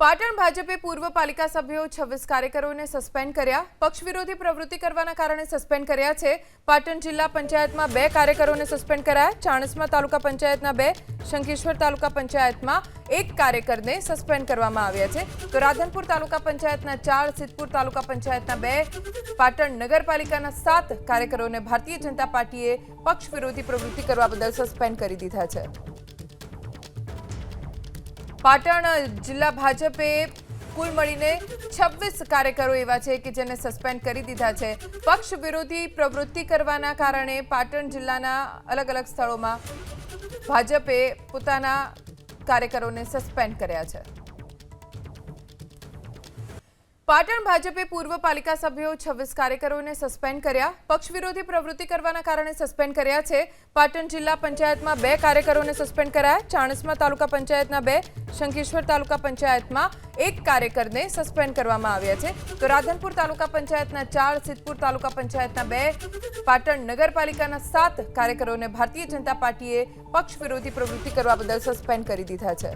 પાટણ ભાજપે પૂર્વ પાલિકા સભ્યો 26 કાર્યકરોને સસ્પેન્ડ કર્યા। પક્ષ વિરોધી પ્રવૃત્તિ કરવાના કારણે સસ્પેન્ડ કર્યા છે। પાટણ જિલ્લા પંચાયતમાં 2 કાર્યકરોને સસ્પેન્ડ કરાયા। ચાણસ્મા તાલુકા પંચાયતના 2, શંખેશ્વર તાલુકા પંચાયતમાં 1 કાર્યકરને સસ્પેન્ડ કરવામાં આવ્યા છે। તો રાધનપુર તાલુકા પંચાયતના 4, સિદ્ધપુર તાલુકા પંચાયતના 2, પાટણ નગરપાલિકાના 7 કાર્યકરોને ભારતીય જનતા પાર્ટીએ પક્ષ વિરોધી પ્રવૃત્તિ કરવા બદલ સસ્પેન્ડ કરી દીધા છે। પાટણ જિલ્લા ભાજપે કુલ મળીને 26 કાર્યકરો એવા છે કે જેને સસ્પેન્ડ કરી દીધા છે। પક્ષ વિરોધી પ્રવૃત્તિ કરવાના કારણે પાટણ જિલ્લાના અલગ અલગ સ્થળોમાં ભાજપે પોતાના કાર્યકરોને સસ્પેન્ડ કર્યા છે। પાટણ ભાજપે પૂર્વ પાલિકા સભ્યો 26 કાર્યકરોને સસ્પેન્ડ કર્યા। પક્ષ વિરોધી પ્રવૃત્તિ કરવાના કારણે સસ્પેન્ડ કર્યા છે। પાટણ જિલ્લા પંચાયતમાં 2 કાર્યકરોને સસ્પેન્ડ કરાયા। ચાણસ્મા તાલુકા પંચાયતના 2, શંખેશ્વર તાલુકા પંચાયતમાં 1 કાર્યકરને સસ્પેન્ડ કરવામાં આવ્યા છે। તો રાધનપુર તાલુકા પંચાયતના 4, સિદ્ધપુર તાલુકા પંચાયતના 2, પાટણ નગરપાલિકાના 7 કાર્યકરોને ભારતીય જનતા પાર્ટીએ પક્ષ વિરોધી પ્રવૃત્તિ કરવા બદલ સસ્પેન્ડ કરી દીધા છે।